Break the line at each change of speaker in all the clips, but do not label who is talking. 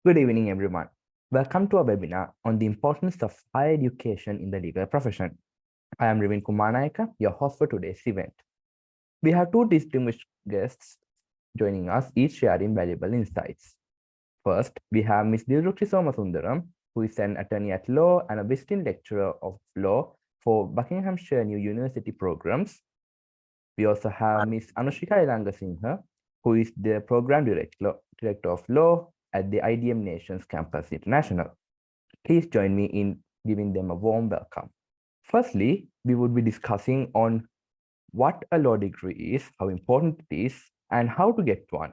Good evening, everyone. Welcome to our webinar on the importance of higher education in the legal profession. I am Ravin Kumar Nayaka, your host for today's event. We have two distinguished guests joining us, each sharing valuable insights. First, we have Ms. Dilrukshi Somasundaram, who is an attorney at law and a visiting lecturer of law for Buckinghamshire New University programs. We also have Ms. Anushika Ilangasinghe, who is the program director of law at the IDMNC International. Please join me in giving them a warm welcome. Firstly, we would be discussing on what a law degree is, how important it is, and how to get one.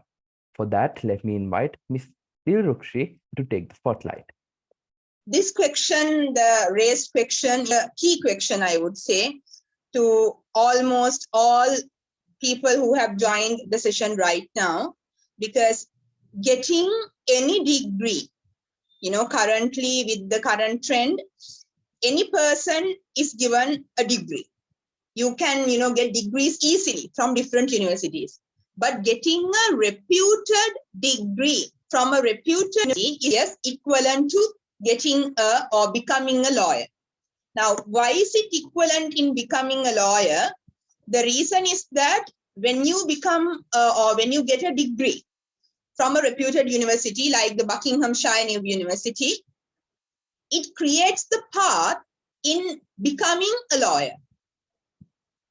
For that, let me invite Ms. Dilrukshi to take the spotlight.
This question, the raised question, the key question, I would say, to almost all people who have joined the session right now, because getting any degree, currently with the current trend, any person is given a degree. You can, get degrees easily from different universities, but getting a reputed degree from a reputed university is equivalent to getting or becoming a lawyer. Now, why is it equivalent in becoming a lawyer? The reason is that when you become or when you get a degree from a reputed university like the Buckinghamshire New University, it creates the path in becoming a lawyer.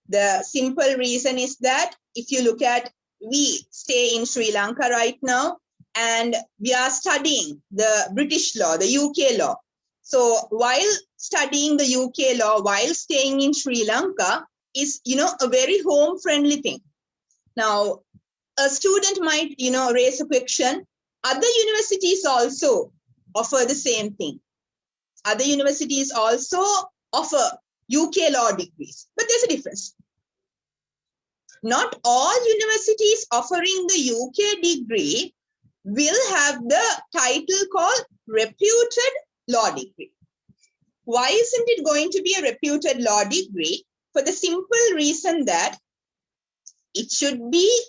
The simple reason is that if you look at, we stay in Sri Lanka right now, and we are studying the British law, the UK law. So while studying the UK law, while staying in Sri Lanka is, a very home-friendly thing. Now, a student might, raise a question. Other universities also offer the same thing. Other universities also offer UK law degrees, but there's a difference. Not all universities offering the UK degree will have the title called reputed law degree. Why isn't it going to be a reputed law degree? For the simple reason that it should be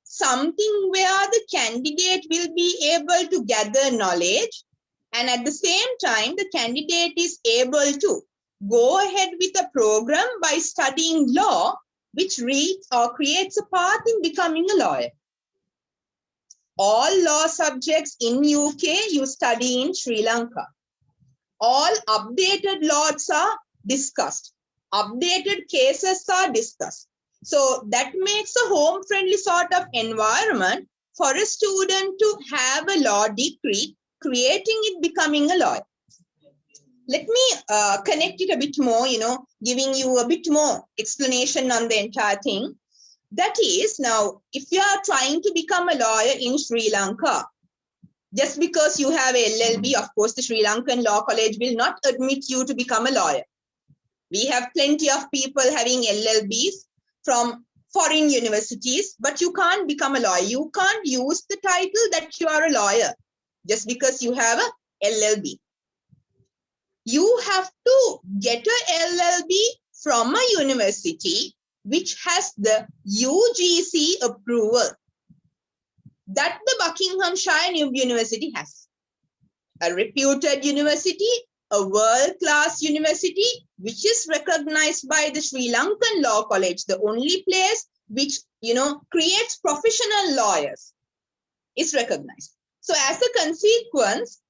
something where the candidate will be able to gather knowledge, and at the same time, the candidate is able to go ahead with a program by studying law, which reads or creates a path in becoming a lawyer. All law subjects in UK you study in Sri Lanka. All updated laws are discussed. Updated cases are discussed. So that makes a home-friendly sort of environment for a student to have a law degree, creating it becoming a lawyer. Let me connect it a bit more, giving you a bit more explanation on the entire thing. That is, now, if you are trying to become a lawyer in Sri Lanka, just because you have a LLB, of course, the Sri Lankan Law College will not admit you to become a lawyer. We have plenty of people having LLBs from foreign universities, but you can't become a lawyer. You can't use the title that you are a lawyer just because you have a LLB. You have to get a LLB from a university which has the UGC approval that the Buckinghamshire New University has. A reputed university, a world-class university, which is recognized by the Sri Lankan Law College, the only place which, creates professional lawyers, is recognized. So as a consequence,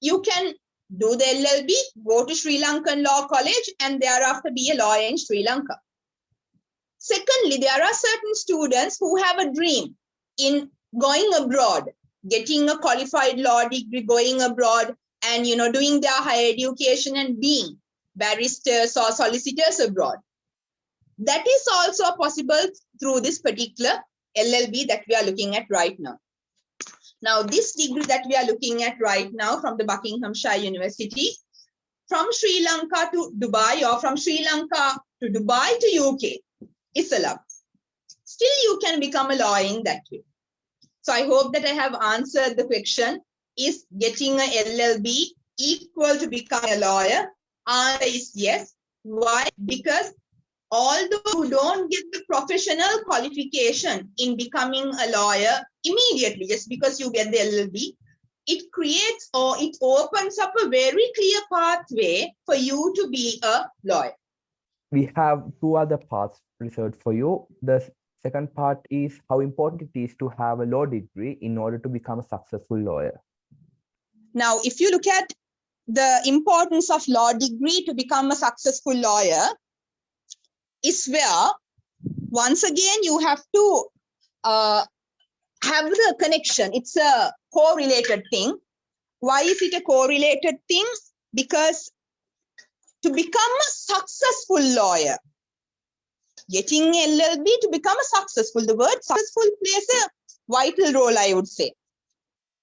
you can do the LLB, go to Sri Lankan Law College, and thereafter be a lawyer in Sri Lanka. Secondly, there are certain students who have a dream in going abroad, getting a qualified law degree, going abroad, and doing their higher education and being barristers or solicitors abroad. That is also possible through this particular LLB that we are looking at right now. Now, this degree that we are looking at right now from the Buckinghamshire University, from Sri Lanka to Dubai or from Sri Lanka to Dubai to UK, is allowed. Still, you can become a lawyer in that way. So I hope that I have answered the question. Is getting a LLB equal to becoming a lawyer? Answer is yes. Why? Because although you don't get the professional qualification in becoming a lawyer immediately, just because you get the LLB, it creates or it opens up a very clear pathway for you to be a lawyer.
We have two other parts reserved for you. The second part is how important it is to have a law degree in order to become a successful lawyer.
Now, if you look at the importance of law degree to become a successful lawyer, is where once again you have to have the connection. It's a correlated thing. Why is it a correlated thing? Because to become a successful lawyer, getting LLB to become a successful, the word successful plays a vital role, I would say.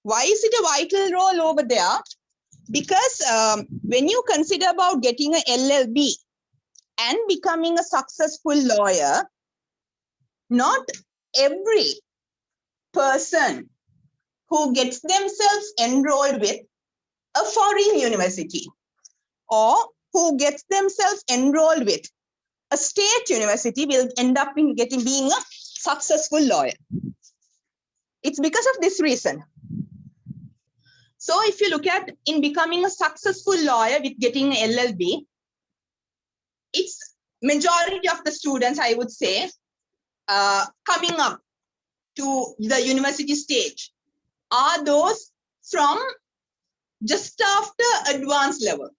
Why is it a vital role over there? Because when you consider about getting a LLB and becoming a successful lawyer, not every person who gets themselves enrolled with a foreign university or who gets themselves enrolled with a state university will end up in being a successful lawyer. It's because of this reason. So if you look at in becoming a successful lawyer with getting an LLB, it's majority of the students, I would say, coming up to the university stage are those from just after advanced level,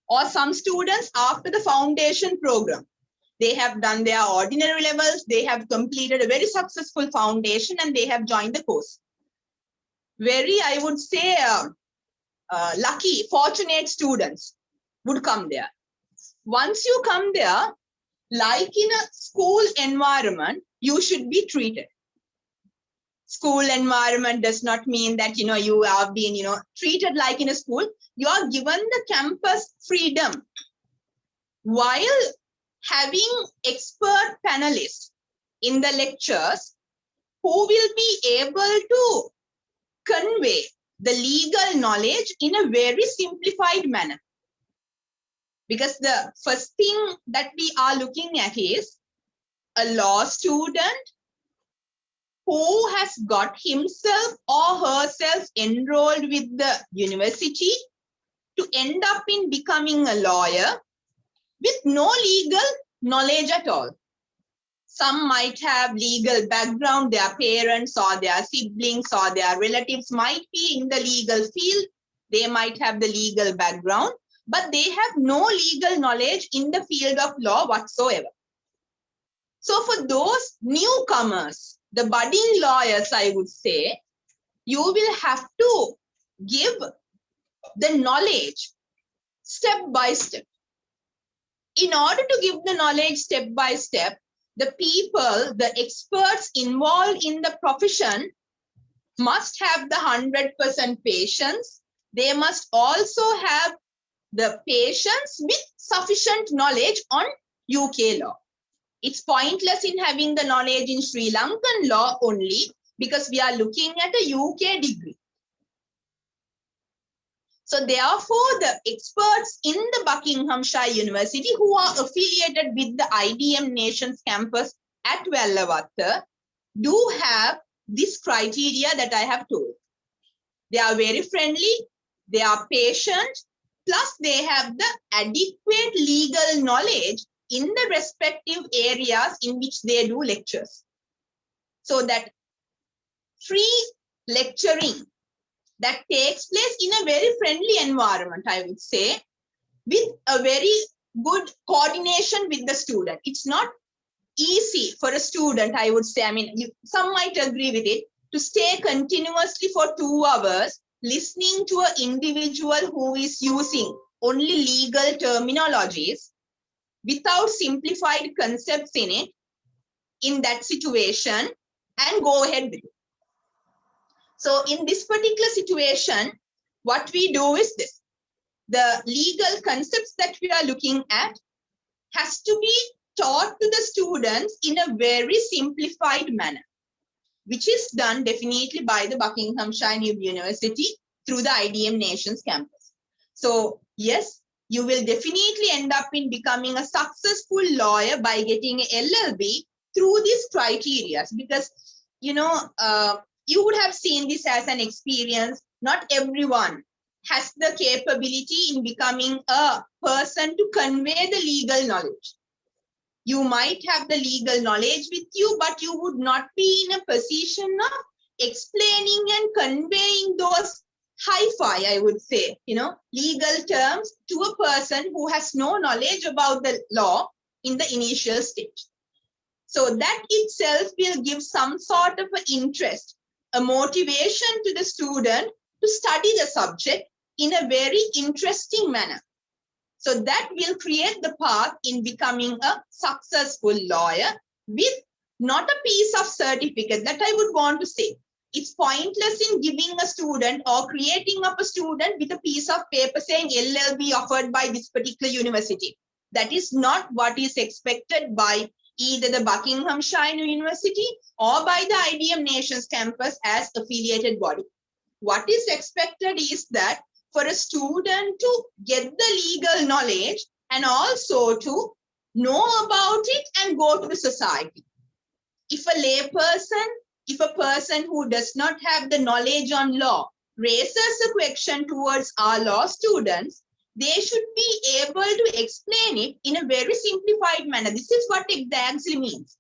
or some students after the foundation program. They have done their ordinary levels, they have completed a very successful foundation, and they have joined the course. Very, I would say, lucky, fortunate students would come there. Once you come there, like in a school environment, you should be treated. School environment does not mean that, you are being, treated like in a school. You are given the campus freedom while having expert panelists in the lectures who will be able to convey the legal knowledge in a very simplified manner. Because the first thing that we are looking at is a law student who has got himself or herself enrolled with the university to end up in becoming a lawyer with no legal knowledge at all. Some might have legal background, their parents or their siblings or their relatives might be in the legal field. They might have the legal background, but they have no legal knowledge in the field of law whatsoever. So for those newcomers, the budding lawyers, I would say, you will have to give the knowledge step by step. In order to give the knowledge step by step, the people, the experts involved in the profession must have the 100% patience. They must also have the patience with sufficient knowledge on UK law. It's pointless in having the knowledge in Sri Lankan law only because we are looking at a UK degree. So therefore, the experts in the Buckinghamshire University who are affiliated with the IDM Nations campus at Vellavatta do have this criteria that I have told. They are very friendly, they are patient, plus they have the adequate legal knowledge in the respective areas in which they do lectures. So that free lecturing that takes place in a very friendly environment, I would say, with a very good coordination with the student. It's not easy for a student, I would say, some might agree with it, to stay continuously for 2 hours listening to an individual who is using only legal terminologies without simplified concepts in it, in that situation, and go ahead with it. So in this particular situation, what we do is this. The legal concepts that we are looking at has to be taught to the students in a very simplified manner, which is done definitely by the Buckinghamshire New University through the IDM Nations campus. So yes, you will definitely end up in becoming a successful lawyer by getting an LLB through these criteria, because you would have seen this as an experience Not everyone has the capability in becoming a person to convey the legal knowledge. You might have the legal knowledge with you, but you would not be in a position of explaining and conveying those hi-fi, I would say, legal terms to a person who has no knowledge about the law in the initial stage. So that itself will give some sort of an interest, a motivation to the student to study the subject in a very interesting manner. So that will create the path in becoming a successful lawyer with not a piece of certificate. That I would want to say. It's pointless in giving a student or creating up a student with a piece of paper saying LLB offered by this particular university. That is not what is expected by either the Buckinghamshire New University or by the IDM Nations campus as affiliated body. What is expected is that for a student to get the legal knowledge and also to know about it and go to the society. If a lay person, if a person who does not have the knowledge on law raises a question towards our law students, they should be able to explain it in a very simplified manner. This is what it actually means.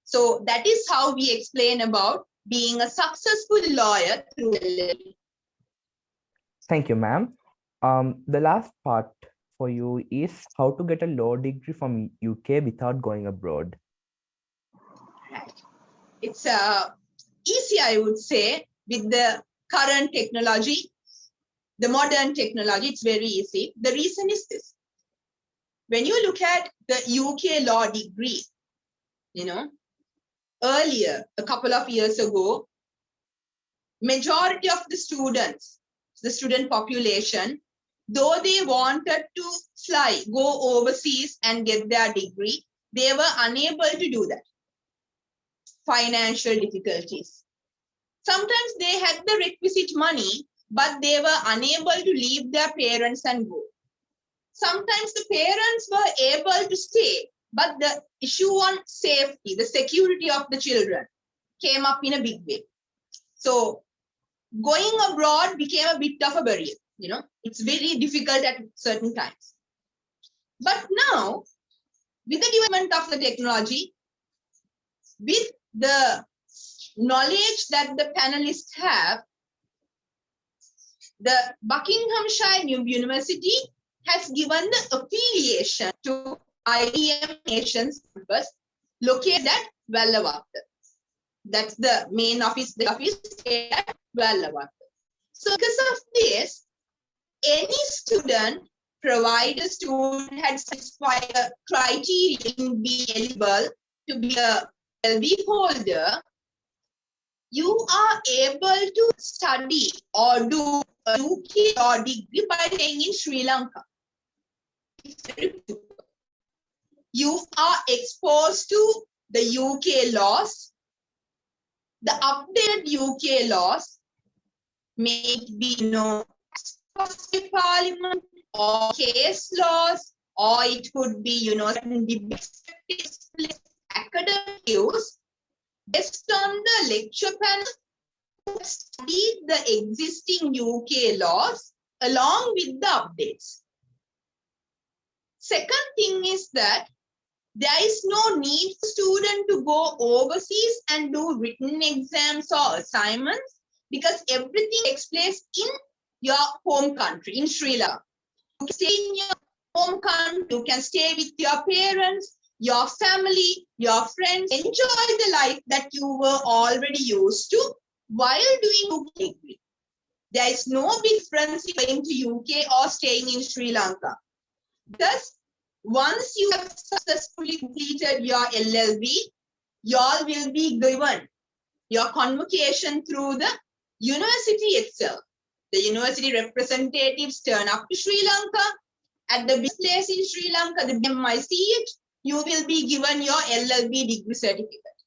So that is how we explain about being a successful lawyer through LLB.
Thank you, ma'am. The last part for you is how to get a law degree from UK without going abroad.
Right. It's easy, I would say, with the current technology, the modern technology, it's very easy. The reason is this. When you look at the UK law degree, earlier, a couple of years ago, majority of the students, the student population, though they wanted to go overseas and get their degree, they were unable to do that. Financial difficulties. Sometimes they had the requisite money, but they were unable to leave their parents and go. Sometimes the parents were able to stay, but the issue on safety, the security of the children came up in a big way. So going abroad became a bit of a barrier. It's very difficult at certain times. But now, with the development of the technology, with the knowledge that the panelists have, the Buckinghamshire New University has given the affiliation to IDM Nations campus located at Vallavatta. That's the main office. The office is at Vallavatta. So because of this, any student, provided a student had satisfied a criteria in being eligible to be a LLB holder, you are able to study or do a UK law degree by staying in Sri Lanka. You are exposed to the UK laws, the updated UK laws, may it be Parliament or case laws, or it could be certain debates, academic views. Based on the lecture panel, study the existing UK laws along with the updates. Second thing is that there is no need for student to go overseas and do written exams or assignments, because everything takes place in your home country, in Sri Lanka. You can stay in your home country, you can stay with your parents, your family, your friends, enjoy the life that you were already used to while doing UK degree. There is no difference in going to UK or staying in Sri Lanka. Thus, once you have successfully completed your LLB, you all will be given your convocation through the university itself. The university representatives turn up to Sri Lanka. At the big place in Sri Lanka, the BMICH, you will be given your LLB degree certificate.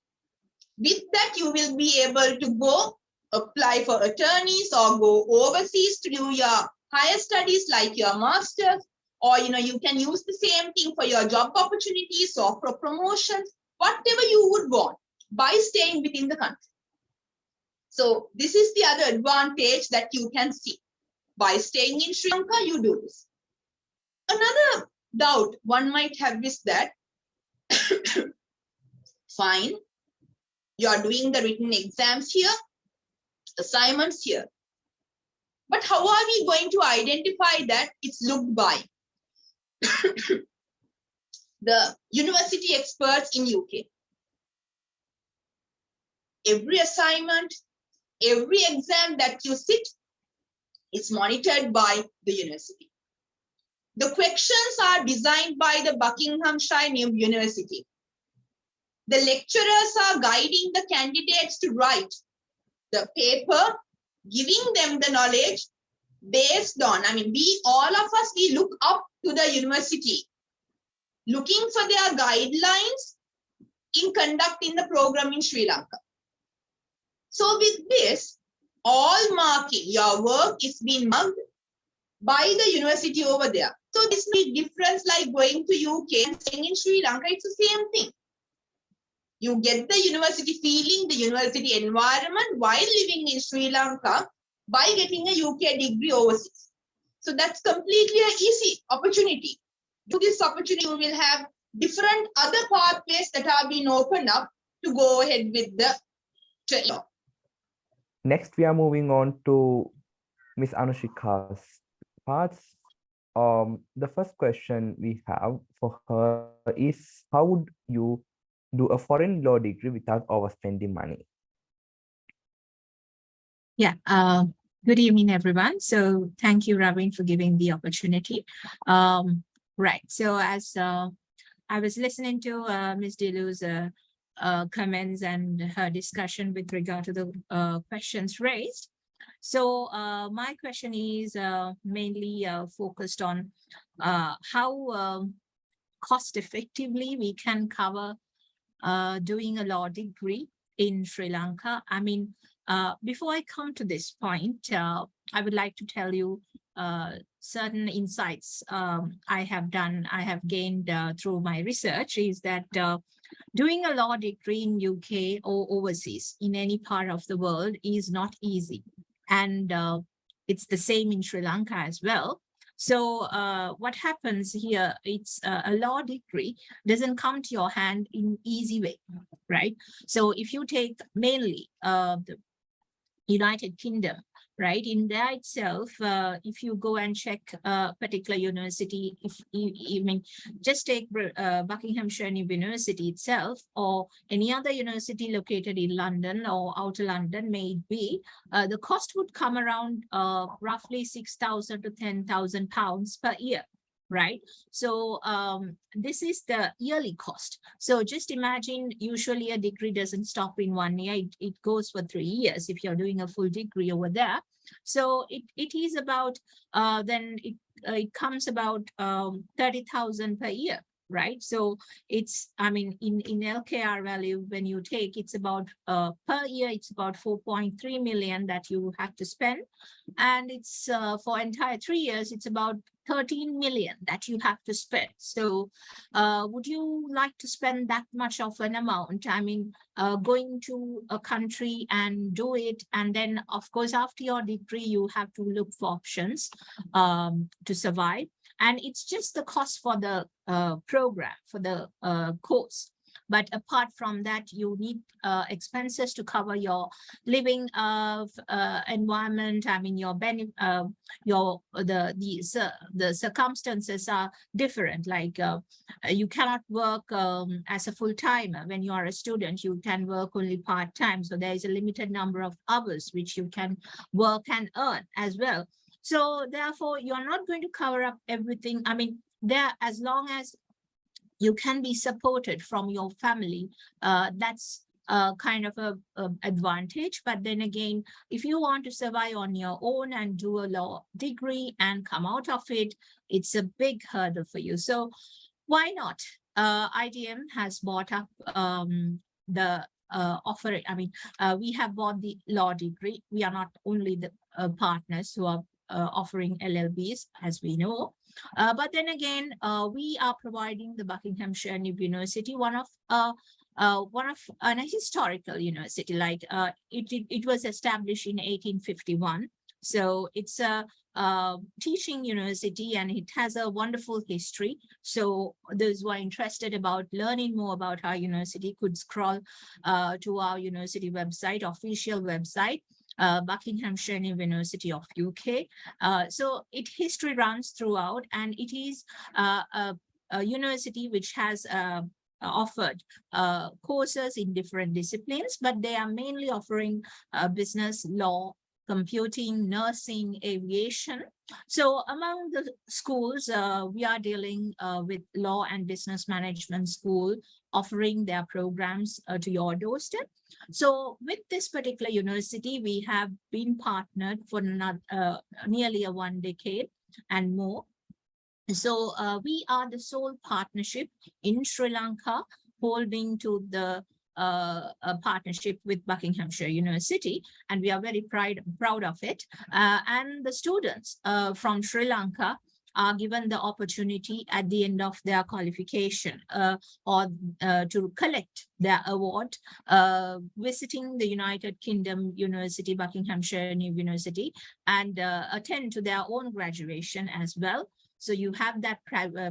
With that, you will be able to go apply for attorneys or go overseas to do your higher studies like your master's, or you can use the same thing for your job opportunities or for promotions, whatever you would want by staying within the country. So this is the other advantage that you can see. By staying in Sri Lanka, you do this. Another doubt one might have is that, fine, you are doing the written exams here, assignments here. But how are we going to identify that it's looked by the university experts in UK? Every assignment, every exam that you sit is monitored by the university. The questions are designed by the Buckinghamshire New University. The lecturers are guiding the candidates to write the paper, giving them the knowledge based on, all of us, we look up to the university, looking for their guidelines in conducting the program in Sri Lanka. So with this, all marking, your work is being marked by the university over there. So this is difference like going to UK and staying in Sri Lanka, it's the same thing. You get the university feeling, the university environment while living in Sri Lanka by getting a UK degree overseas. So that's completely an easy opportunity. To this opportunity, you will have different other pathways that are being opened up to go ahead with the training.
Next, we are moving on to Miss Anushika's parts. The first question we have for her is, how would you do a foreign law degree without overspending money?
Yeah, good evening, everyone. So thank you, Ravin, for giving the opportunity. Right, so as I was listening to Ms. Dilu's comments and her discussion with regard to the questions raised. So my question is mainly focused on how cost effectively we can cover doing a law degree in Sri Lanka. Before I come to this point, I would like to tell you certain insights I have gained through my research is that doing a law degree in UK or overseas in any part of the world is not easy. And it's the same in Sri Lanka as well. So what happens here, it's a law degree doesn't come to your hand in easy way, right? So if you take mainly the United Kingdom, right, in there itself, if you go and check a particular university, if you just take Buckinghamshire New University itself, or any other university located in London or outer London may it be, the cost would come around roughly 6,000 to 10,000 pounds per year. Right. So this is the yearly cost. So just imagine, usually a degree doesn't stop in 1 year. It goes for 3 years if you're doing a full degree over there. So it is about, then it comes about 30,000 per year. Right. So it's, in LKR value, when you take, it's about per year, it's about 4.3 million that you have to spend. And it's for entire 3 years, it's about 13 million that you have to spend. So would you like to spend that much of an amount? Going to a country and do it. And then, of course, after your degree, you have to look for options to survive. And it's just the cost for the program, for the course. But apart from that, you need expenses to cover your living environment. The circumstances are different. Like you cannot work as a full-timer. When you are a student, you can work only part-time. So there is a limited number of hours which you can work and earn as well. So therefore, you're not going to cover up everything. As long as you can be supported from your family, that's kind of a advantage. But then again, if you want to survive on your own and do a law degree and come out of it, it's a big hurdle for you. So why not? IDM has bought up the offer. We have bought the law degree. We are not only the partners who are offering LLBs, as we know. But then again, we are providing the Buckinghamshire New University one of one of a historical university. Like it was established in 1851. So it's a teaching university, and it has a wonderful history. So those who are interested about learning more about our university could scroll to our university website, official website, Buckinghamshire New University of UK. So history runs throughout, and it is a university which has offered courses in different disciplines, but they are mainly offering business, law, computing, nursing, aviation. So among the schools, we are dealing with law and business management school, offering their programs to your doorstep. So with this particular university, we have been partnered for nearly 1 decade and more. So we are the sole partnership in Sri Lanka holding to the a partnership with Buckinghamshire University, and we are very proud of it. And the students from Sri Lanka are given the opportunity at the end of their qualification or to collect their award, visiting the United Kingdom University, Buckinghamshire New University, and attend to their own graduation as well. So you have that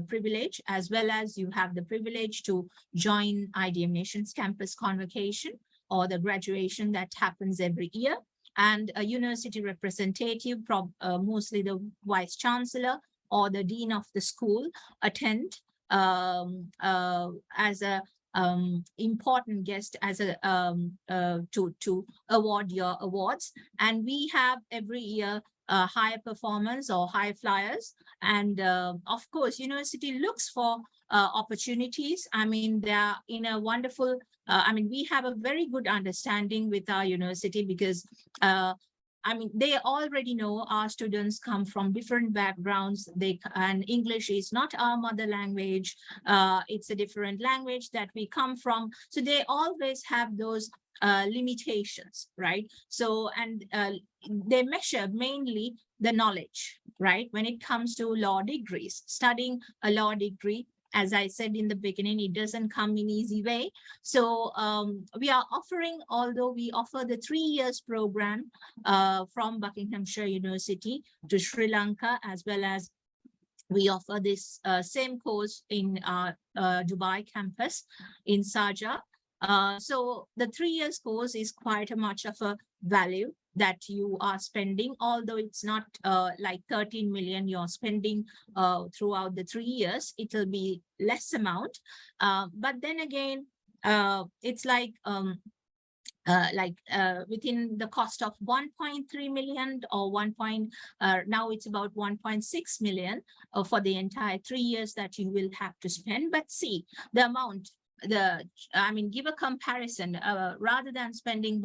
privilege, as well as you have the privilege to join IDM Nation's campus convocation or the graduation that happens every year. And a university representative, mostly the vice chancellor or the dean of the school, attend as a important guest as a to award your awards. And we have every year high performance or high flyers, and of course university looks for opportunities. I mean, they are in a wonderful I mean, we have a very good understanding with our university, because I mean, they already know our students come from different backgrounds. And English is not our mother language. It's a different language that we come from. So they always have those limitations, right? So, and they measure mainly the knowledge, right? When it comes to law degrees, studying a law degree, as I said in the beginning, it doesn't come in easy way. So we are offering, although we offer the 3 years program from Buckinghamshire University to Sri Lanka, as well as we offer this same course in Dubai campus in Sharjah. So the 3 years course is quite a much of a value that you are spending, although it's not like 13 million you're spending throughout the 3 years. It will be less amount. But then again, it's like within the cost of 1.3 million or now it's about 1.6 million for the entire 3 years that you will have to spend. But see the amount, I mean, give a comparison, rather than spending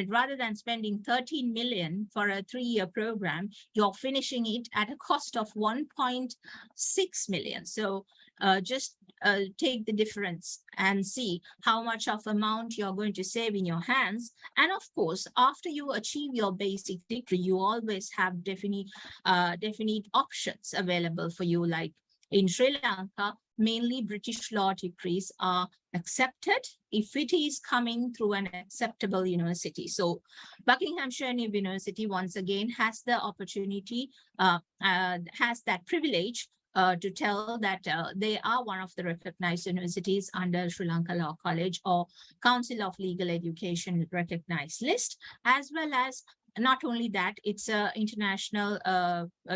rather than spending 13 million for a 3-year program, you're finishing it at a cost of 1.6 million. So just take the difference and see how much of amount you're going to save in your hands. And of course, after you achieve your basic degree, you always have definite options available for you. Like in Sri Lanka, mainly British law degrees are accepted if it is coming through an acceptable university. So Buckinghamshire New University, once again, has the opportunity, has that privilege to tell that they are one of the recognized universities under Sri Lanka Law College or Council of Legal Education recognized list, as well as not only that, it's an international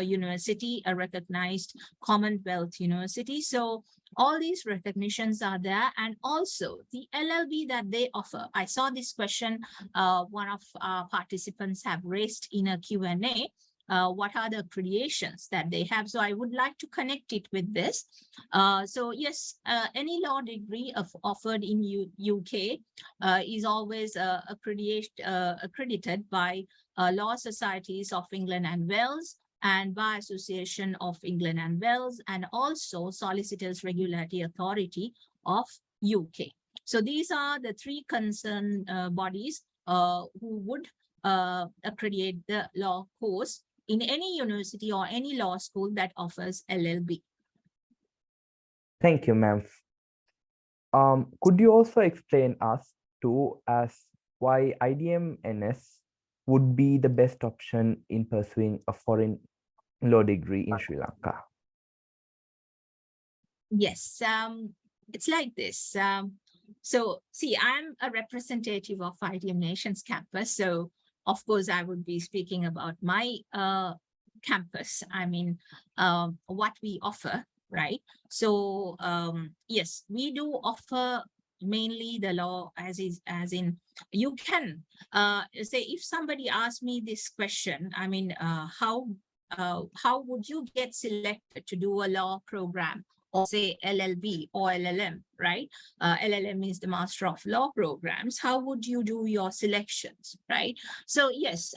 university, a recognized Commonwealth university. So all these recognitions are there. And also the LLB that they offer. I saw this question one of our participants have raised in a Q&A. What are the accreditations that they have? So I would like to connect it with this. So yes, any law degree offered in UK is always accredited by Law Societies of England and Wales and Bar Association of England and Wales, and also Solicitors Regulatory Authority of UK. So these are the 3 concerned bodies who would accredit the law course in any university or any law school that offers LLB.
Thank you, ma'am. Could you also explain us to as why IDMNS would be the best option in pursuing a foreign law degree in Sri Lanka?
Yes, it's like this. So see, I'm a representative of IDM Nations campus. So of course, I would be speaking about my campus. I mean, what we offer, right? So yes, we do offer mainly the law as in you can say, if somebody asks me this question, I mean, how would you get selected to do a law program, or say LLB or LLM, right? LLM is the Master of Law programs. How would you do your selections, right? So yes,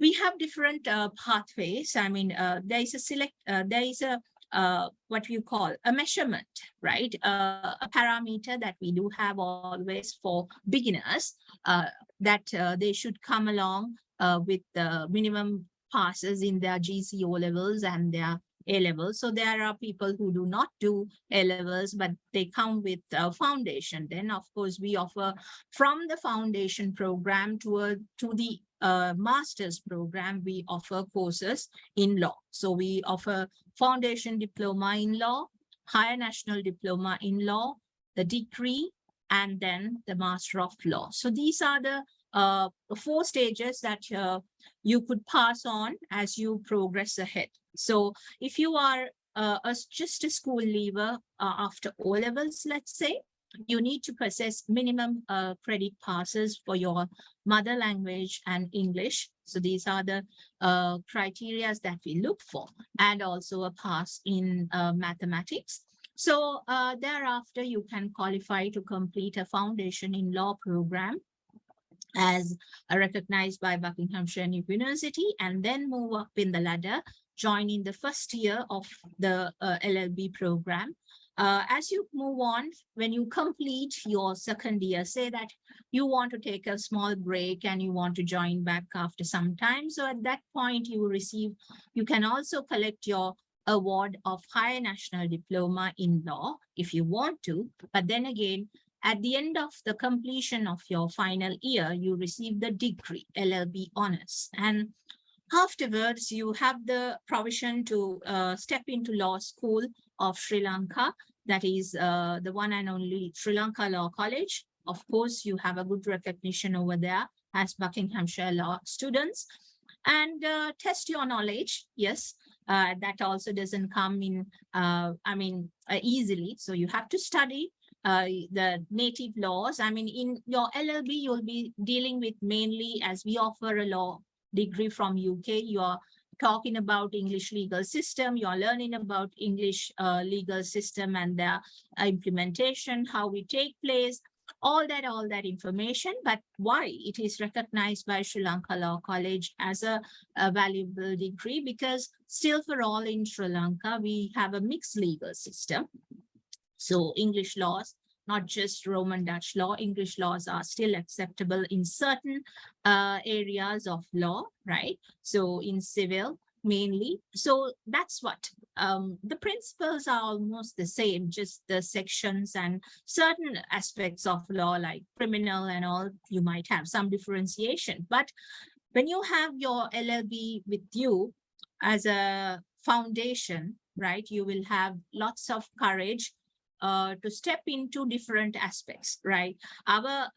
we have different pathways. I mean, there is a what you call a measurement, right? A parameter that we do have always for beginners, that they should come along with the minimum passes in their GC O levels and their A levels. So there are people who do not do A levels, but they come with foundation. Then of course we offer from the foundation program to the master's program, we offer courses in law. So we offer foundation diploma in law, higher national diploma in law, the degree, and then the master of law. So these are the 4 stages that you could pass on as you progress ahead. So if you are just a school leaver after O levels, let's say, you need to possess minimum credit passes for your mother language and English. So these are the criteria that we look for, and also a pass in mathematics. So thereafter, you can qualify to complete a foundation in law program as recognized by Buckinghamshire New University, and then move up in the ladder, join in the first year of the LLB program. As you move on, when you complete your second year, say that you want to take a small break and you want to join back after some time. So at that point, you can also collect your award of higher national diploma in law if you want to. But then again, at the end of the completion of your final year, you receive the degree, LLB honors. And afterwards, you have the provision to step into law school of Sri Lanka. That is the one and only Sri Lanka Law College. Of course, you have a good recognition over there as Buckinghamshire Law students. And test your knowledge. Yes, that also doesn't come in, easily. So you have to study the native laws. I mean, in your LLB, you'll be dealing with mainly, as we offer a law degree from UK, you're talking about English legal system, you're learning about English legal system and their implementation, how we take place, all that information. But why it is recognized by Sri Lanka Law College as a valuable degree? Because still for all in Sri Lanka, we have a mixed legal system. So English laws, not just Roman Dutch law, English laws are still acceptable in certain areas of law, right? So in civil mainly. So that's what the principles are almost the same, just the sections and certain aspects of law like criminal and all, you might have some differentiation. But when you have your LLB with you as a foundation, right, you will have lots of courage to step into different aspects, right? Our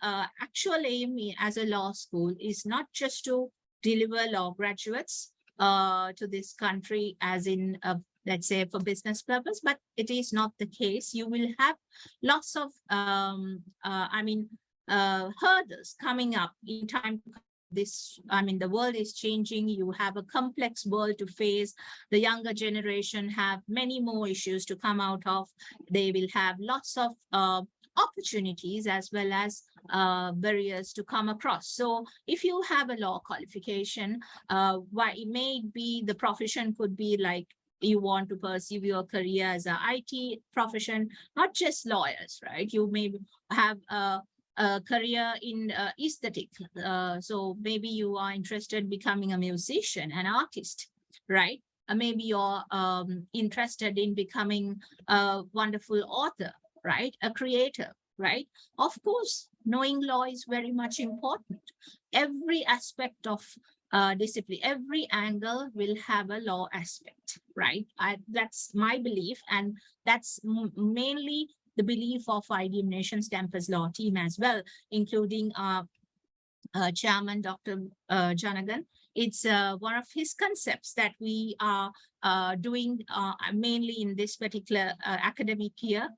actual aim as a law school is not just to deliver law graduates to this country as in, let's say, for business purpose, but it is not the case. You will have lots of, hurdles coming up in time to come. The world is changing. You have a complex world to face. The younger generation have many more issues to come out of. They will have lots of opportunities as well as barriers to come across. So if you have a law qualification, why it may be the profession could be like you want to pursue your career as an IT profession, not just lawyers, right? You may have a career in aesthetic. So maybe you are interested in becoming a musician, an artist, right? Maybe you're interested in becoming a wonderful author, right? A creator, right? Of course, knowing law is very much important. Every aspect of discipline, every angle will have a law aspect, right? That's my belief, and that's mainly the belief of IDM Nation's campus law team as well, including Chairman Dr. Janagan. It's one of his concepts that we are doing mainly in this particular academic year.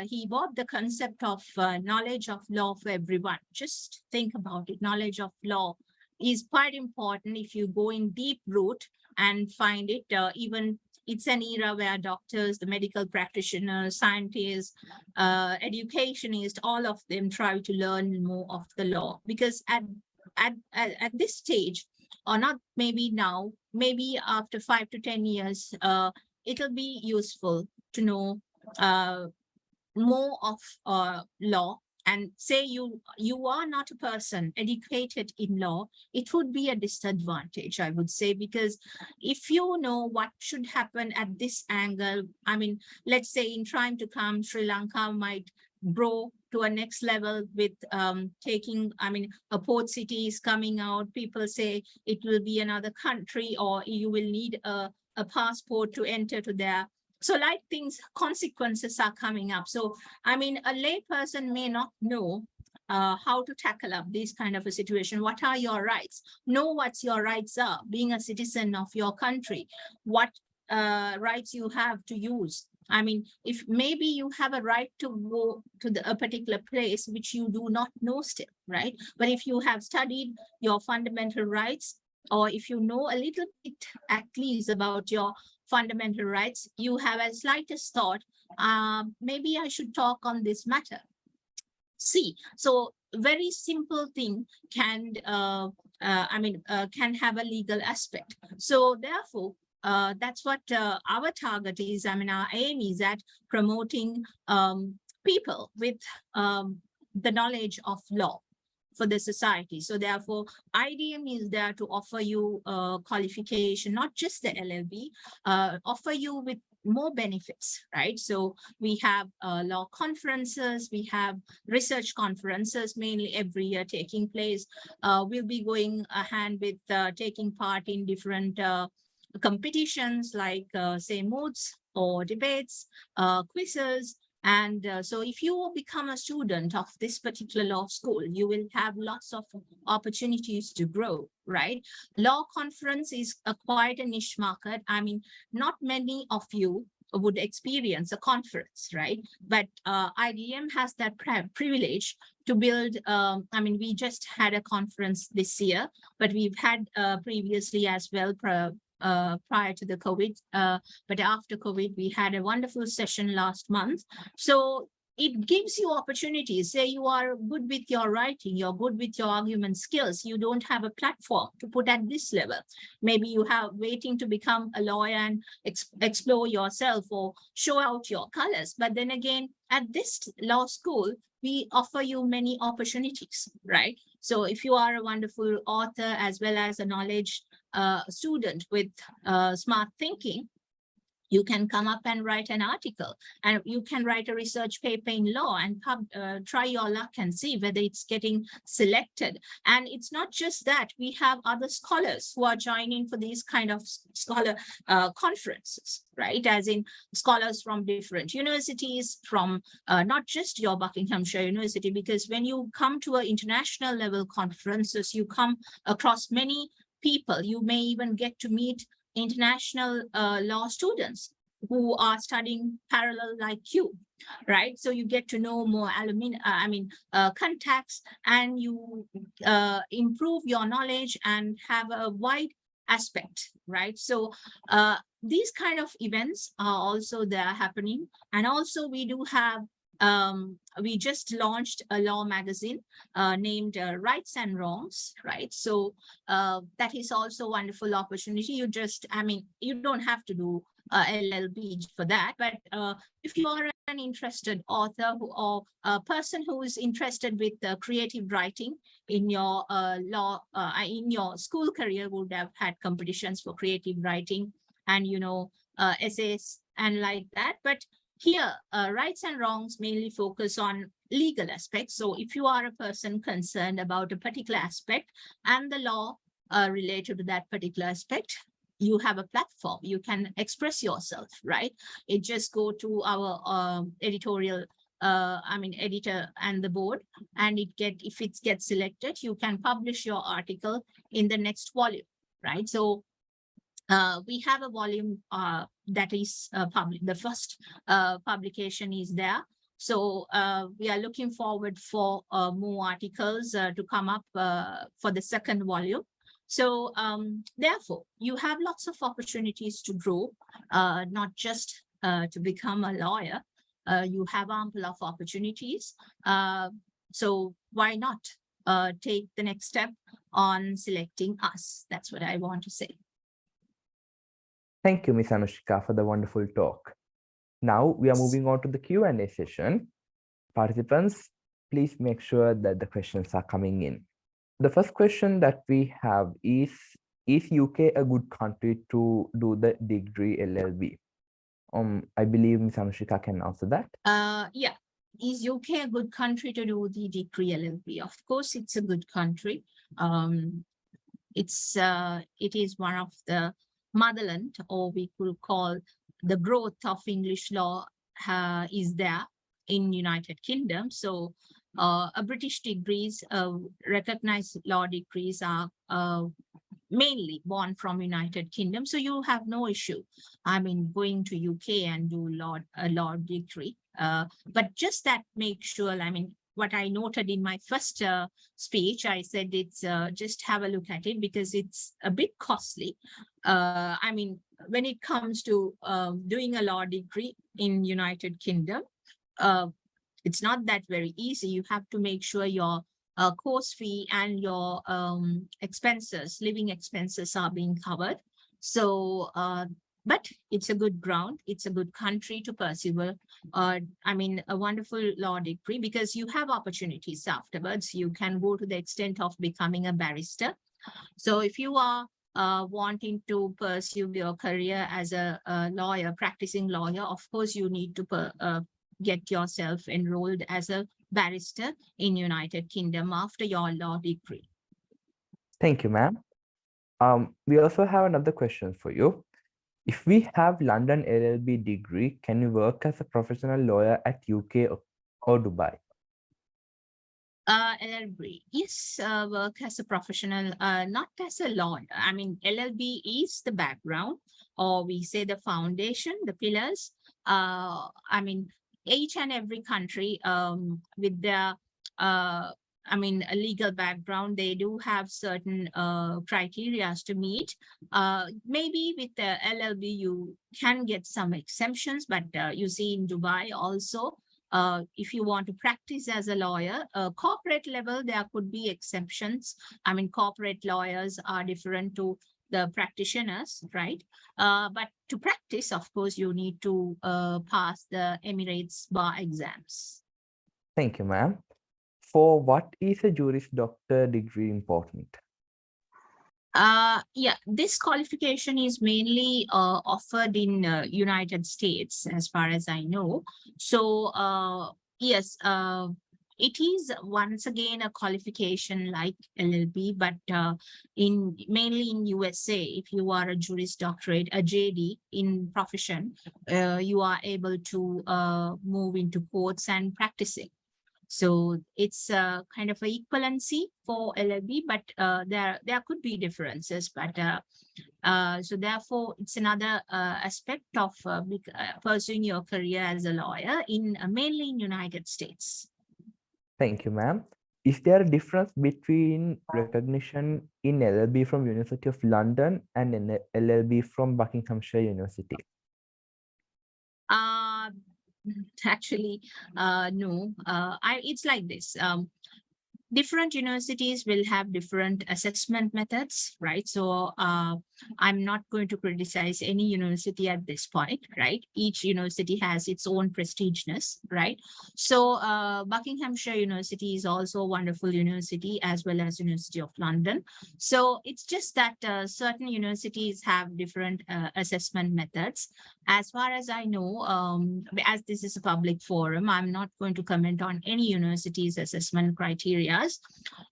He brought the concept of knowledge of law for everyone. Just think about it. Knowledge of law is quite important if you go in deep root and find it. Even it's an era where doctors, the medical practitioners, scientists, educationists, all of them try to learn more of the law, because at this stage, or not maybe now, maybe after 5 to 10 years, it'll be useful to know more of law. And say you are not a person educated in law, it would be a disadvantage, I would say, because if you know what should happen at this angle, I mean, let's say in trying to come, Sri Lanka might grow to a next level with taking, I mean, a port city is coming out. People say it will be another country, or you will need a passport to enter to there. So like things, consequences are coming up. So, I mean, a lay person may not know how to tackle up this kind of a situation. What are your rights? Know what your rights are, being a citizen of your country, what rights you have to use. I mean, if maybe you have a right to go to a particular place which you do not know still, right? But if you have studied your fundamental rights, or if you know a little bit at least about your fundamental rights, you have a slightest thought, maybe I should talk on this matter. See, so very simple thing can, can have a legal aspect. So therefore, that's what our target is. I mean, our aim is at promoting people with the knowledge of law for the society. So therefore, IDM is there to offer you qualification, not just the LLB, offer you with more benefits, right? So we have law conferences, we have research conferences, mainly every year taking place. We'll be going hand with taking part in different competitions like say moods or debates, quizzes. And so if you become a student of this particular law school, you will have lots of opportunities to grow, right? Law conference is quite a niche market. I mean, not many of you would experience a conference, right? But IDM has that privilege to build, we just had a conference this year, but we've had previously as well prior to the COVID, but after COVID, we had a wonderful session last month. So it gives you opportunities. Say you are good with your writing, you're good with your argument skills, you don't have a platform to put at this level. Maybe you have waiting to become a lawyer and explore yourself or show out your colors. But then again, at this law school, we offer you many opportunities, right? So if you are a wonderful author as well as a knowledge student with smart thinking, you can come up and write an article, and you can write a research paper in law and try your luck and see whether it's getting selected. And it's not just that, we have other scholars who are joining for these kind of scholar conferences, right? As in scholars from different universities, from not just your Buckinghamshire University, because when you come to an international level conferences, you come across many people. You may even get to meet international law students who are studying parallel like you, right? So you get to know more contacts, and you improve your knowledge and have a wide aspect, right? So these kind of events are also there happening. And also we do have we just launched a law magazine named Rights and Wrongs, right? So that is also a wonderful opportunity. You just, you don't have to do LLB for that, but if you are an interested author or a person who is interested with creative writing in your in your school career, would have had competitions for creative writing and essays and like that. But here, rights and wrongs mainly focus on legal aspects. So if you are a person concerned about a particular aspect and the law related to that particular aspect, you have a platform, you can express yourself, right? It just go to our editorial, editor and the board, and if it gets selected, you can publish your article in the next volume, right? So we have a volume that is public. The first publication is there. So we are looking forward for more articles to come up for the second volume. So therefore, you have lots of opportunities to grow, not just to become a lawyer. You have ample of opportunities. So why not take the next step on selecting us? That's what I want to say.
Thank you, Ms. Anushika, for the wonderful talk. Now we are moving on to the Q&A session. Participants, please make sure that the questions are coming in. The first question that we have is UK a good country to do the degree LLB? I believe Ms. Anushika can answer that.
Yeah. Is UK a good country to do the degree LLB? Of course, it's a good country. It is one of the motherland, or we could call the growth of English law is there in United Kingdom. So a British degrees, recognized law degrees are mainly born from United Kingdom. So you have no issue, going to UK and do a law degree. But just that make sure, what I noted in my first speech, I said it's just have a look at it because it's a bit costly. When it comes to doing a law degree in United Kingdom, it's not that very easy. You have to make sure your course fee and your living expenses are being covered. So, but it's a good ground. It's a good country to pursue a wonderful law degree because you have opportunities afterwards. You can go to the extent of becoming a barrister. So if you are wanting to pursue your career as a lawyer, practicing lawyer, of course, you need to get yourself enrolled as a barrister in United Kingdom after your law degree.
Thank you, ma'am. We also have another question for you. If we have London LLB degree, can you work as a professional lawyer at UK or Dubai?
LLB, yes, work as a professional, not as a lawyer. LLB is the background, or we say the foundation, the pillars. Each and every country with their a legal background, they do have certain criteria to meet. Maybe with the LLB, you can get some exemptions, but you see in Dubai also, if you want to practice as a lawyer, corporate level, there could be exceptions. Corporate lawyers are different to the practitioners, right? But to practice, of course, you need to pass the Emirates bar exams.
Thank you, ma'am. For what is a Juris Doctor degree important?
Yeah, this qualification is mainly offered in United States, as far as I know. So yes, it is once again a qualification like LLB, but mainly in USA, if you are a Juris Doctorate, a JD in profession, you are able to move into courts and practicing. So it's kind of an equivalency for LLB, but there could be differences. But so therefore, it's another aspect of pursuing your career as a lawyer in mainly in United States.
Thank you, ma'am. Is there a difference between recognition in LLB from University of London and in LLB from Buckinghamshire University?
Actually, no. It's like this. different universities will have different assessment methods, right? So I'm not going to criticize any university at this point, right? Each university has its own prestiginess, right? So Buckinghamshire University is also a wonderful university, as well as University of London. So it's just that certain universities have different assessment methods. As far as I know, as this is a public forum, I'm not going to comment on any university's assessment criteria.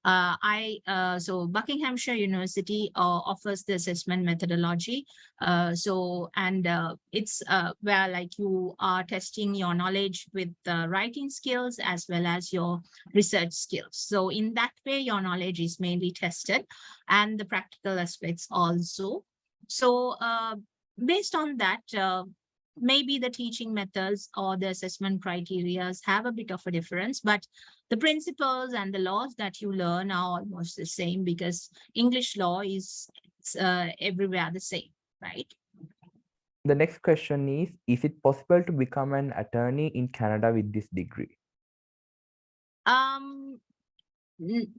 So Buckinghamshire University offers the assessment methodology. It's where like you are testing your knowledge with writing skills as well as your research skills. So in that way, your knowledge is mainly tested, and the practical aspects also. So based on that, maybe the teaching methods or the assessment criteria have a bit of a difference, but the principles and the laws that you learn are almost the same, because English law is everywhere the same, right?
The next question is it possible to become an attorney in Canada with this degree?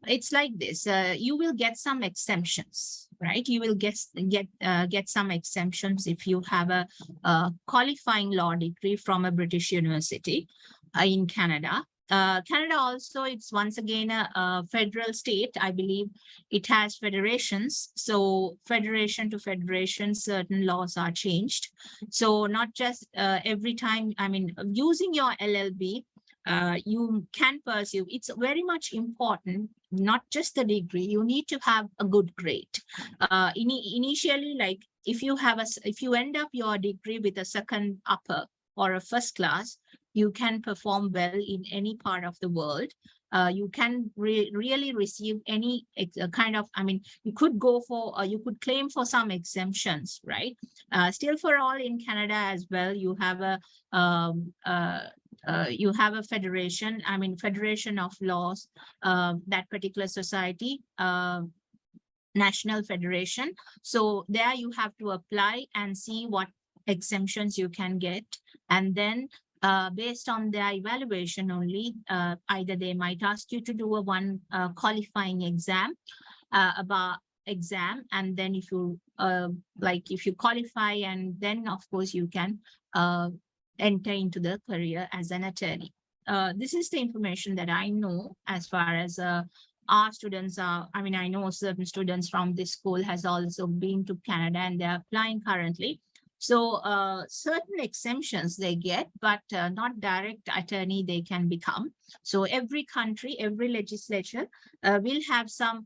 It's like this. You will get some exemptions, right? You will get some exemptions if you have a qualifying law degree from a British university in Canada. Canada also, it's once again a federal state. I believe it has federations. So federation to federation, certain laws are changed. So not just every time, I mean, using your LLB, you can pursue. It's very much important, not just the degree. You need to have a good grade. Initially, like if you end up your degree with a second upper or a first class, you can perform well in any part of the world. You can really receive any kind of, I mean, you could go for, you could claim for some exemptions, right? Still for all in Canada as well, you have a federation, I mean, federation of laws, that particular society, national federation. So there you have to apply and see what exemptions you can get. And then based on their evaluation only, either they might ask you to do a one qualifying exam, and then if you if you qualify, and then of course you can enter into the career as an attorney. This is the information that I know as far as our students are. I mean, I know certain students from this school has also been to Canada and they're applying currently. So certain exemptions they get, but not direct attorney they can become. So every country, every legislature will have some,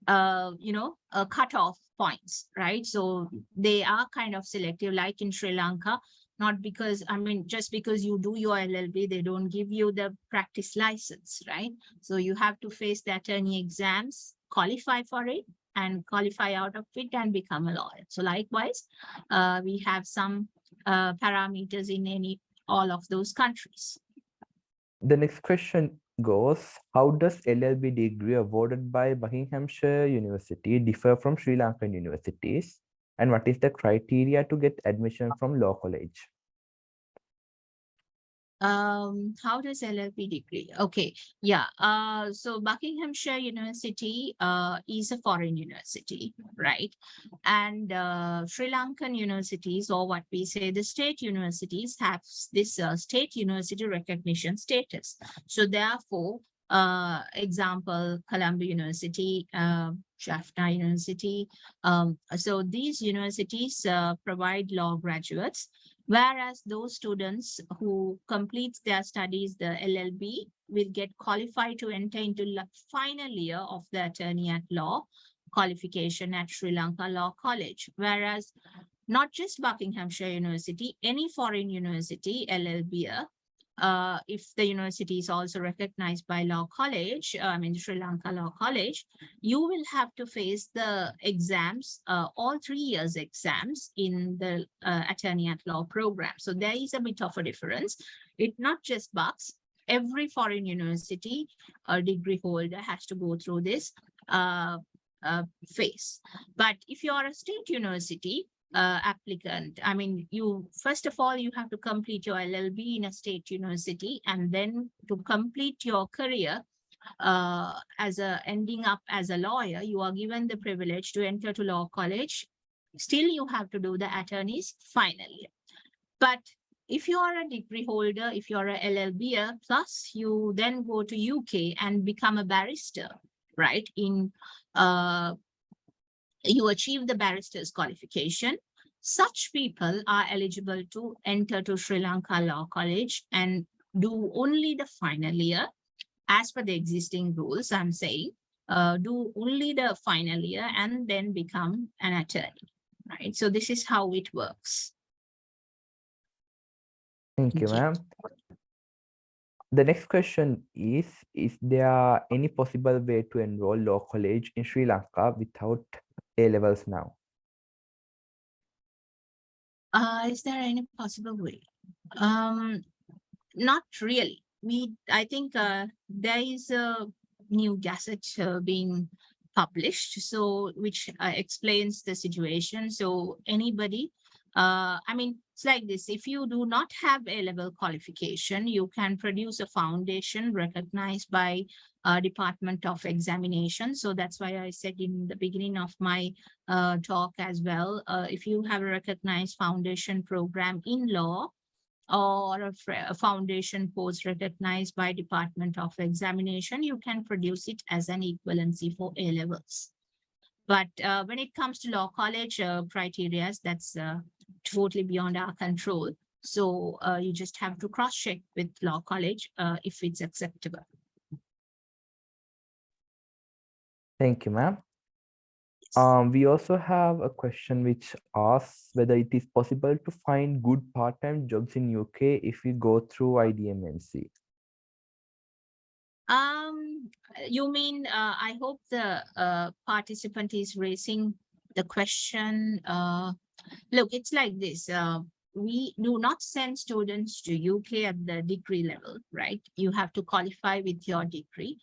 cutoff points, right? So they are kind of selective, like in Sri Lanka. Not because, I mean, just because you do your LLB, they don't give you the practice license, right? So you have to face the attorney exams, qualify for it, and qualify out of it and become a lawyer. So likewise, we have some parameters in all of those countries.
The next question goes, how does LLB degree awarded by Buckinghamshire University differ from Sri Lankan universities? And what is the criteria to get admission from law college?
How does LLB degree? Okay, yeah. So Buckinghamshire University is a foreign university, right? And Sri Lankan universities, or what we say the state universities, have this state university recognition status. So therefore, example, Columbia University, Jaffna University. So these universities provide law graduates, whereas those students who complete their studies, the LLB, will get qualified to enter into the final year of the attorney at law qualification at Sri Lanka Law College. Whereas not just Buckinghamshire University, any foreign university, LLB, if the university is also recognized by Law College, I mean Sri Lanka Law College, you will have to face the exams, all 3 years exams in the attorney at law program. So there is a bit of a difference. It's not just Bucks. Every foreign university degree holder has to go through this phase. But if you are a state university applicant, I mean, you first of all, you have to complete your LLB in a state university, and then to complete your career ending up as a lawyer, you are given the privilege to enter to law college. Still, you have to do the attorney's final year. But if you are a degree holder, if you're a LLB, plus you then go to UK and become a barrister, right? You achieve the barrister's qualification. Such people are eligible to enter to Sri Lanka Law College and do only the final year. As per the existing rules, I'm saying, do only the final year and then become an attorney, right? So this is how it works.
Thank you, ma'am. The next question is there any possible way to enroll law college in Sri Lanka without A-levels now?
Is there any possible way? Not really. I think there is a new gazette being published, so which explains the situation. So anybody, I mean, it's like this: if you do not have A-level qualification, you can produce a foundation recognized by Department of Examination. So that's why I said in the beginning of my talk as well, if you have a recognized foundation program in law, or a foundation course recognized by Department of Examination, you can produce it as an equivalency for A-levels. But when it comes to law college criteria, that's totally beyond our control. So you just have to cross-check with law college if it's acceptable.
Thank you, ma'am. We also have a question which asks whether it is possible to find good part-time jobs in UK if we go through IDMNC.
You mean, I hope the participant is raising the question. Look, it's like this. We do not send students to UK at the degree level, right? You have to qualify with your degree.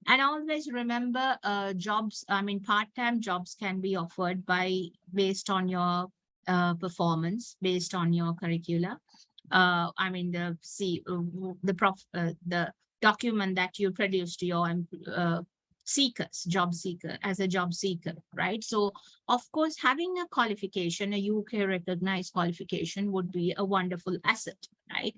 And always remember, jobs, I mean, part-time jobs can be offered based on your performance, based on your curricula. I mean, the document that you produce to your job seeker, as a job seeker, right? So, of course, having a qualification, a UK recognized qualification would be a wonderful asset, right?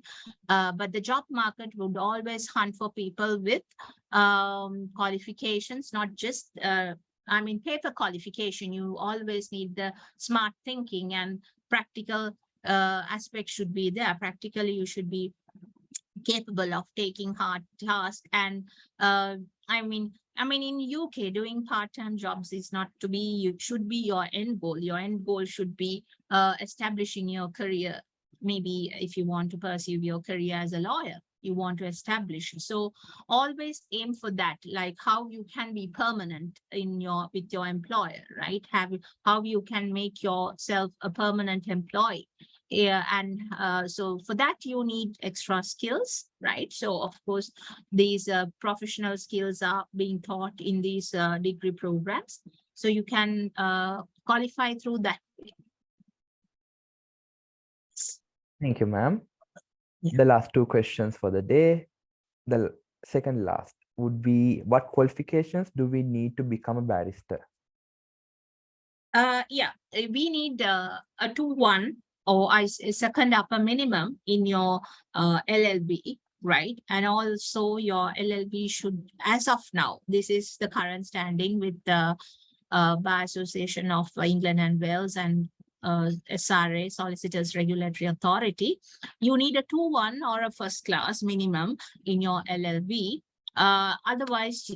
But the job market would always hunt for people with qualifications, not just, I mean, paper qualification. You always need the smart thinking and practical aspect should be there. Practically, you should be capable of taking hard tasks. And I mean, in UK, doing part-time jobs is not to be, it should be your end goal. Your end goal should be establishing your career. Maybe if you want to pursue your career as a lawyer, you want to establish. So always aim for that, like how you can be permanent with your employer, right? How you can make yourself a permanent employee. Yeah, and so for that you need extra skills, right? So of course these professional skills are being taught in these degree programs, so you can qualify through that.
Thank you, ma'am.
Yeah.
The last two questions for the day. The second last would be, what qualifications do we need to become a barrister?
Yeah, we need a 2-1 or a second upper minimum in your LLB, right? And also your LLB should, as of now, this is the current standing with the Bar Association of England and Wales and SRA, Solicitors Regulatory Authority, you need a 2-1 or a first class minimum in your LLB. Otherwise,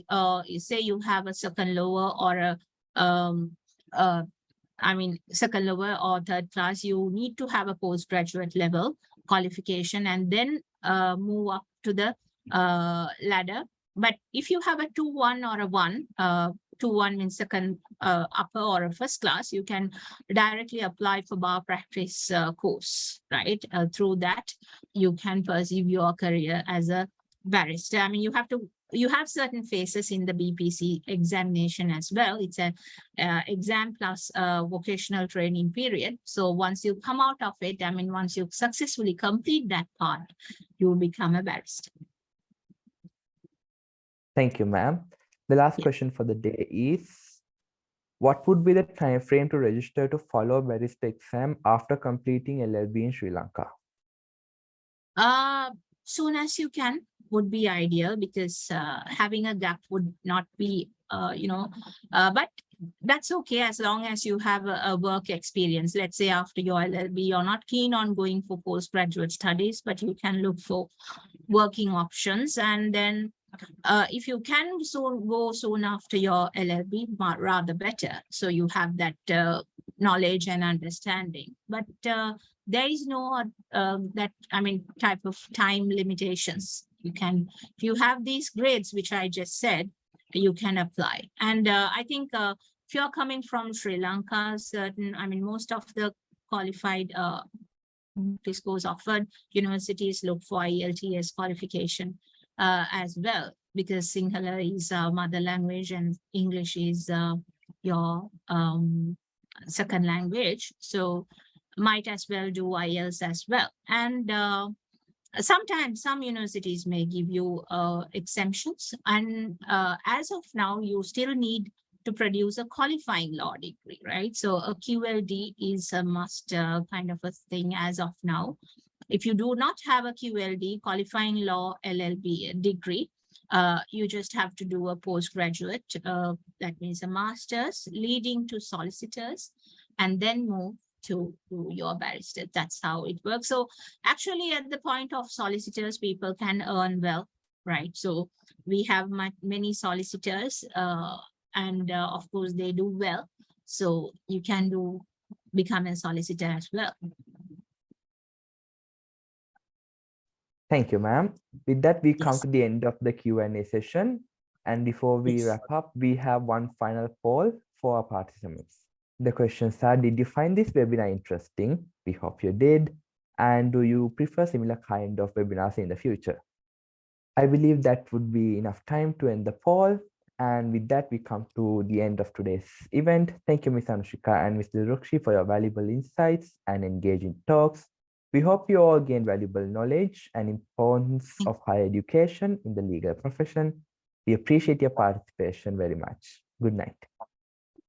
say you have a second lower or second lower or third class, you need to have a postgraduate level qualification and then move up to the ladder. But if you have a 2-1 or a 1, 2-1 means second upper or a first class, you can directly apply for bar practice course, right? Through that, you can pursue your career as a barrister. I mean, you have certain phases in the BPC examination as well. It's an exam plus vocational training period. So once you come out of it, I mean, once you successfully complete that part, you will become a barrister.
Thank you, ma'am. The last
Yeah.
question for the day is, what would be the time frame to register to follow barrister exam after completing LLB in Sri Lanka?
Soon as you can would be ideal, because having a gap would not be, but that's okay as long as you have a work experience. Let's say after your LLB, you're not keen on going for postgraduate studies, but you can look for working options. And then if you can go soon after your LLB, rather better. So you have that knowledge and understanding. But there is no type of time limitations. You can, if you have these grades, which I just said, you can apply. And I think if you're coming from Sri Lanka, most of the qualified course offered universities look for IELTS qualification as well, because Sinhala is our mother language and English is your second language. So might as well do IELTS as well. And sometimes some universities may give you exemptions. And as of now, you still need to produce a qualifying law degree, right? So a QLD is a must kind of a thing as of now. If you do not have a QLD, qualifying law LLB degree, you just have to do a postgraduate, that means a master's leading to solicitors, and then move to your barrister. That's how it works. So actually at the point of solicitors, people can earn well, right? So we have many solicitors, and of course they do well. So you can become a solicitor as well.
Thank you, ma'am. With that, we come
Yes.
to the end of the Q&A session. And before we
Yes.
wrap up, we have one final poll for our participants. The questions are, did you find this webinar interesting? We hope you did. And do you prefer similar kind of webinars in the future? I believe that would be enough time to end the poll. And with that, we come to the end of today's event. Thank you, Ms. Anushika and Mr. Rukshi, for your valuable insights and engaging talks. We hope you all gain valuable knowledge and importance of higher education in the legal profession. We appreciate your participation very much. Good night.